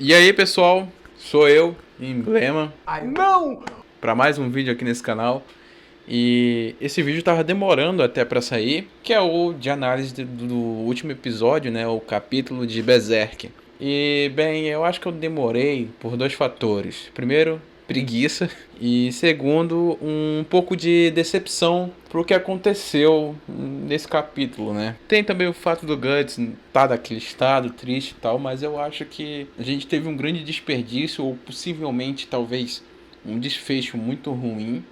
E aí, pessoal, sou eu, Emblema, Ai, não! para mais um vídeo aqui nesse canal. E esse vídeo tava demorando até para sair, que é o de análise do último episódio, né, o capítulo de Berserk. E bem, eu acho que eu demorei por dois fatores. Primeiro, preguiça, e segundo, um pouco de decepção pro que aconteceu nesse capítulo, né? Tem também o fato do Guts estar daquele estado triste e tal, mas eu acho que a gente teve um grande desperdício, ou possivelmente, talvez, um desfecho muito ruim.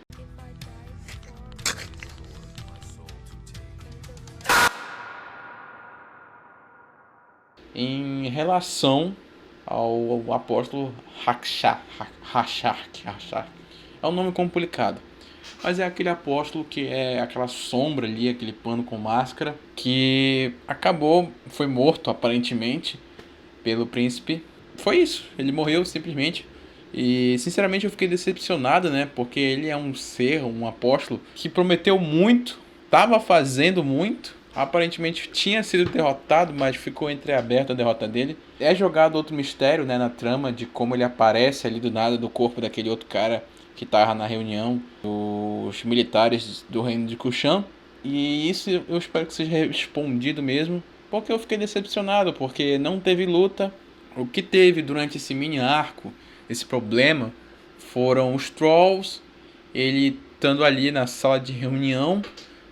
Em relação ao apóstolo Rachark. É um nome complicado, mas é aquele apóstolo que é aquela sombra ali, aquele pano com máscara, que foi morto aparentemente pelo príncipe. Foi isso, ele morreu simplesmente. E sinceramente eu fiquei decepcionado, né? Porque ele é um ser, um apóstolo que prometeu muito, estava fazendo muito. Aparentemente tinha sido derrotado, mas ficou entreaberta a derrota dele. É jogado outro mistério, né, na trama de como ele aparece ali do nada do corpo daquele outro cara que estava na reunião dos militares do reino de Kushan. E isso eu espero que seja respondido mesmo, porque eu fiquei decepcionado, porque não teve luta. O que teve durante esse mini arco, esse problema, foram os Trolls, ele estando ali na sala de reunião,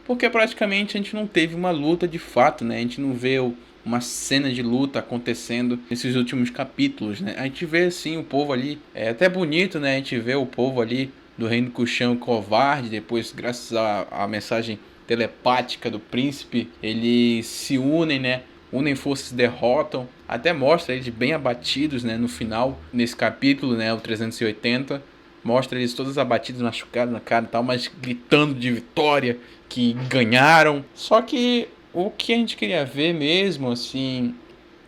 porque praticamente a gente não teve uma luta de fato, né? A gente não vê uma cena de luta acontecendo nesses últimos capítulos, né? A gente vê assim o povo ali, é até bonito, né? A gente vê o povo ali do reino Kushan covarde, depois graças à mensagem telepática do príncipe, eles se unem, né? Unem forças, derrotam, até mostra eles bem abatidos, né, no final, nesse capítulo, né, o 380, mostra eles todos abatidos, machucados na cara e tal, mas gritando de vitória, que ganharam. Só que o que a gente queria ver mesmo, assim,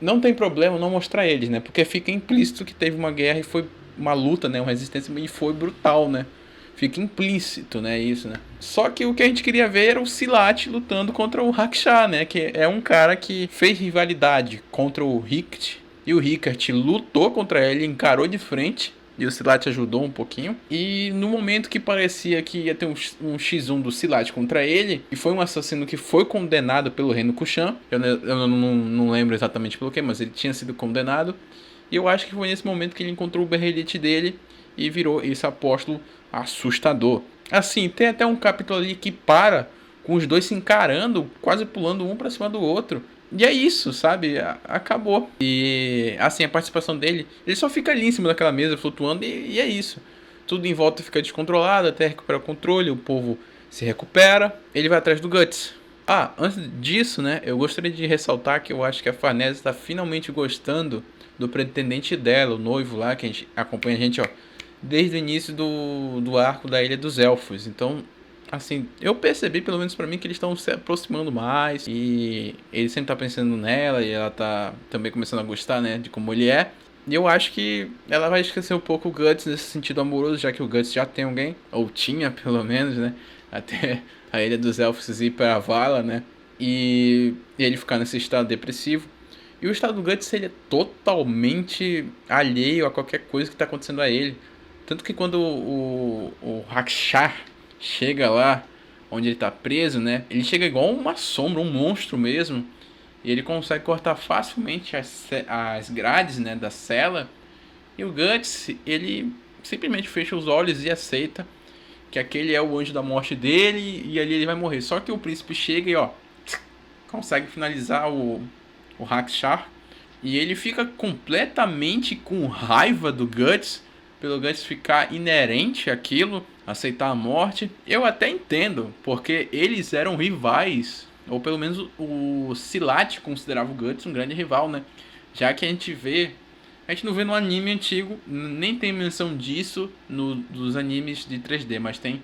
não tem problema não mostrar eles, né, porque fica implícito que teve uma guerra e foi uma luta, né, uma resistência, e foi brutal, né. Fica implícito, né, isso, né. Só que o que a gente queria ver era o Silat lutando contra o Raksha, né, que é um cara que fez rivalidade contra o Richt, e o Rickert lutou contra ele, encarou de frente, e o Silat ajudou um pouquinho. E no momento que parecia que ia ter um X1 do Silat contra ele, e foi um assassino que foi condenado pelo reino Kushan, eu não lembro exatamente pelo que, mas ele tinha sido condenado. E eu acho que foi nesse momento que ele encontrou o berrelete dele e virou esse apóstolo assustador. Assim, tem até um capítulo ali que para com os dois se encarando, quase pulando um pra cima do outro. E é isso, sabe? Acabou. E assim, a participação dele, ele só fica ali em cima daquela mesa flutuando e é isso. Tudo em volta fica descontrolado até recuperar o controle, o povo se recupera, ele vai atrás do Guts. Ah, antes disso, né, eu gostaria de ressaltar que eu acho que a Farnese está finalmente gostando do pretendente dela, o noivo lá, que a gente acompanha a gente, ó, desde o início do arco da Ilha dos Elfos. Então, assim, eu percebi, pelo menos pra mim, que eles estão se aproximando mais. E ele sempre tá pensando nela e ela tá também começando a gostar, né, de como ele é. E eu acho que ela vai esquecer um pouco o Guts nesse sentido amoroso, já que o Guts já tem alguém, ou tinha pelo menos, né, até a Ilha dos Elfos ir pra Vala, né, e ele ficar nesse estado depressivo. E o estado do Guts, ele é totalmente alheio a qualquer coisa que tá acontecendo a ele. Tanto que quando o Rakshar chega lá onde ele tá preso, né? Ele chega igual uma sombra, um monstro mesmo. E ele consegue cortar facilmente as grades, né, da cela. E o Guts, ele simplesmente fecha os olhos e aceita que aquele é o anjo da morte dele e ali ele vai morrer. Só que o príncipe chega e, ó, consegue finalizar o Rakshar. E ele fica completamente com raiva do Guts, pelo Guts ficar inerente àquilo, aceitar a morte. Eu até entendo, porque eles eram rivais, ou pelo menos o Silat considerava o Guts um grande rival, né? Já que a gente não vê no anime antigo, nem tem menção disso nos animes de 3D, mas tem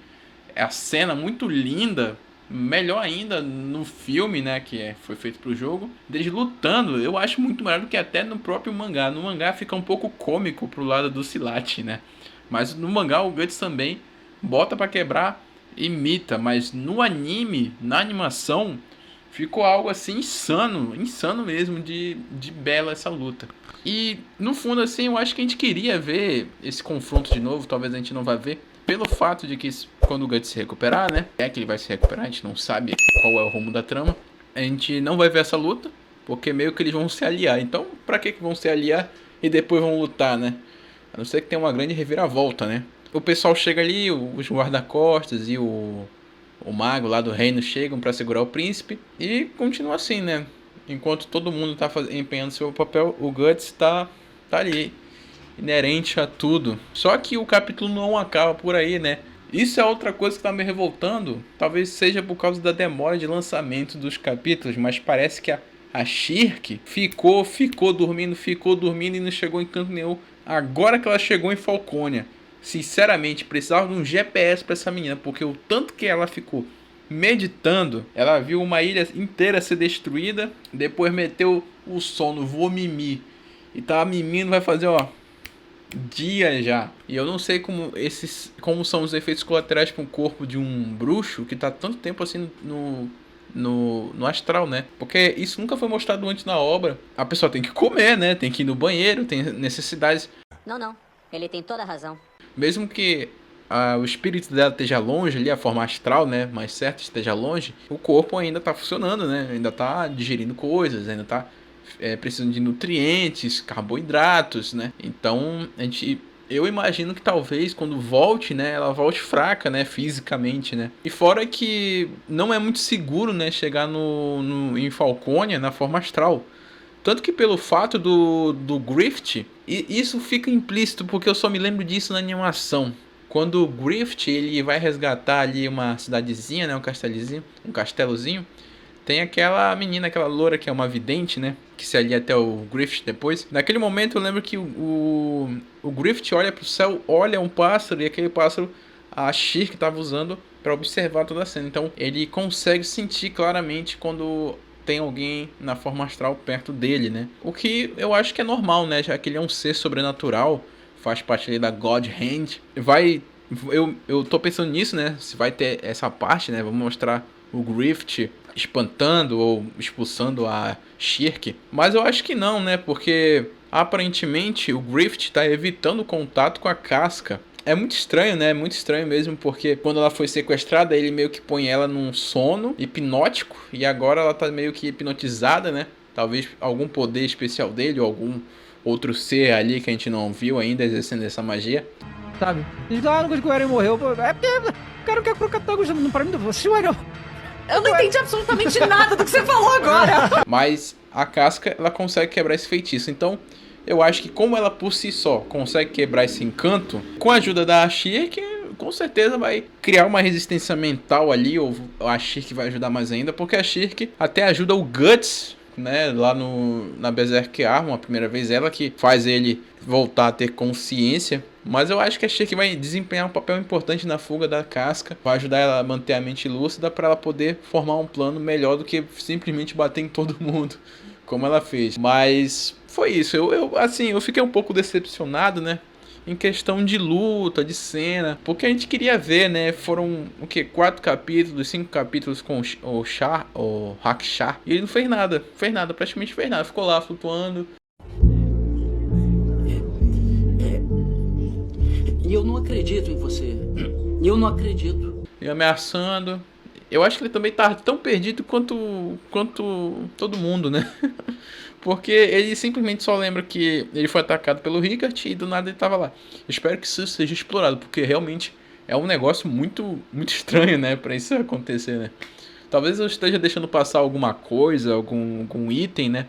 a cena muito linda, melhor ainda no filme, né, que foi feito pro jogo, deles lutando. Eu acho muito melhor do que até no próprio mangá. No mangá fica um pouco cômico pro lado do Silat, né? Mas no mangá o Guts também bota pra quebrar, imita, mas no anime, na animação, Ficou algo assim insano mesmo de bela essa luta. E no fundo assim, eu acho que a gente queria ver esse confronto de novo, talvez a gente não vá ver, pelo fato de que quando o Guts se recuperar, né, é que ele vai se recuperar, a gente não sabe qual é o rumo da trama, a gente não vai ver essa luta, porque meio que eles vão se aliar. Então, pra que vão se aliar e depois vão lutar, né? A não ser que tenha uma grande reviravolta, né? O pessoal chega ali, os guarda-costas e o mago lá do reino chegam pra segurar o príncipe e continua assim, né? Enquanto todo mundo tá empenhando seu papel, o Guts tá ali, inerente a tudo. Só que o capítulo não acaba por aí, né? Isso é outra coisa que tá me revoltando. Talvez seja por causa da demora de lançamento dos capítulos, mas parece que a Shirk ficou dormindo e não chegou em canto nenhum. Agora que ela chegou em Falconia, sinceramente, precisava de um GPS pra essa menina, porque o tanto que ela ficou meditando, ela viu uma ilha inteira ser destruída, depois meteu o sono, voou mimir. E tava mimindo, vai fazer, ó, dia já. E eu não sei como são os efeitos colaterais para o corpo de um bruxo que tá tanto tempo assim no astral, né? Porque isso nunca foi mostrado antes na obra. A pessoa tem que comer, né? Tem que ir no banheiro, tem necessidades. Não. Ele tem toda a razão. Mesmo que o espírito dela esteja longe ali, a forma astral, né? Mais certo, esteja longe, o corpo ainda tá funcionando, né? Ainda tá digerindo coisas, ainda tá precisando de nutrientes, carboidratos, né? Então, eu imagino que talvez quando volte, né, ela volte fraca, né, fisicamente, né? E fora que não é muito seguro, né, chegar em Falconia na forma astral. Tanto que pelo fato do Grift, e isso fica implícito porque eu só me lembro disso na animação. Quando o Grift ele vai resgatar ali uma cidadezinha, né, um castelozinho, tem aquela menina, aquela loura que é uma vidente, né? Que se alia até o Griffith depois. Naquele momento eu lembro que o Griffith olha pro céu, olha um pássaro, e aquele pássaro a Shirk estava usando para observar toda a cena. Então ele consegue sentir claramente quando tem alguém na forma astral perto dele, né? O que eu acho que é normal, né? Já que ele é um ser sobrenatural, faz parte ali da God Hand. Eu tô pensando nisso, né? Se vai ter essa parte, né? Vamos mostrar o Griffith espantando ou expulsando a Shirk. Mas eu acho que não, né? Porque aparentemente o Griffith está evitando contato com a casca. É muito estranho, né? Muito estranho mesmo, porque quando ela foi sequestrada, ele meio que põe ela num sono hipnótico. E agora ela tá meio que hipnotizada, né? Talvez algum poder especial dele, ou algum outro ser ali que a gente não viu ainda exercendo essa magia. Sabe? Eles falam que o Eren morreu. É porque o cara quer pro Catango, não para mim, se o Eren... Eu não entendi absolutamente nada do que você falou agora. Mas a casca, ela consegue quebrar esse feitiço. Então, eu acho que como ela por si só consegue quebrar esse encanto, com a ajuda da Shirk, com certeza vai criar uma resistência mental ali, ou a Shirk vai ajudar mais ainda, porque a Shirk até ajuda o Guts, né, lá na Berserk Armor, a primeira vez, ela que faz ele voltar a ter consciência. Mas eu acho que a Shirk vai desempenhar um papel importante na fuga da casca, vai ajudar ela a manter a mente lúcida para ela poder formar um plano melhor do que simplesmente bater em todo mundo, como ela fez. Mas foi isso, eu fiquei um pouco decepcionado, né, em questão de luta, de cena, porque a gente queria ver, né, foram o que, 4 capítulos, 5 capítulos com o Hakushar, e ele não fez nada, praticamente fez nada, ficou lá flutuando. Eu não acredito em você. Eu não acredito. E ameaçando. Eu acho que ele também tá tão perdido quanto todo mundo, né? Porque ele simplesmente só lembra que ele foi atacado pelo Rickard e do nada ele tava lá. Eu espero que isso seja explorado, porque realmente é um negócio muito estranho, né? Pra isso acontecer, né? Talvez eu esteja deixando passar alguma coisa, algum item, né?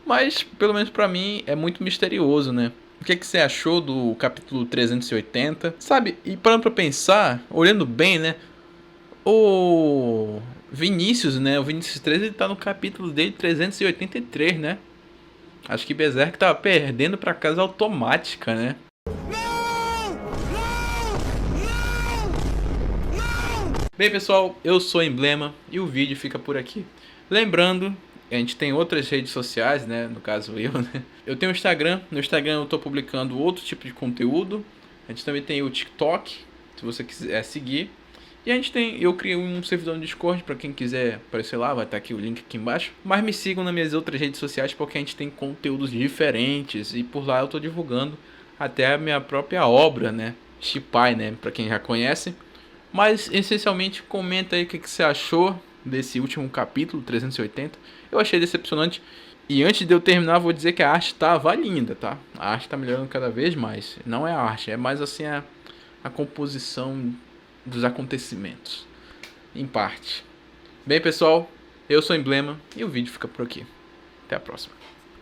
Mas, pelo menos pra mim, é muito misterioso, né? O que você achou do capítulo 380? Sabe, e parando pra pensar, olhando bem, né? O Vinícius, né? O Vinícius 3, ele tá no capítulo dele 383, né? Acho que Berserk tá perdendo pra casa automática, né? Bem, pessoal, eu sou Emblema e o vídeo fica por aqui. Lembrando, a gente tem outras redes sociais, né? No caso eu, né? Eu tenho o Instagram. No Instagram eu tô publicando outro tipo de conteúdo. A gente também tem o TikTok, se você quiser seguir. E eu criei um servidor no Discord para quem quiser aparecer lá, vai estar aqui o link aqui embaixo. Mas me sigam nas minhas outras redes sociais porque a gente tem conteúdos diferentes e por lá eu tô divulgando até a minha própria obra, né? Shippai, né? Para quem já conhece. Mas essencialmente comenta aí o que você achou desse último capítulo 380. Eu achei decepcionante. E antes de eu terminar, vou dizer que a arte tava linda, tá? A arte tá melhorando cada vez mais. Não é a arte, é mais assim a composição dos acontecimentos, em parte. Bem, pessoal, eu sou o Emblema e o vídeo fica por aqui. Até a próxima.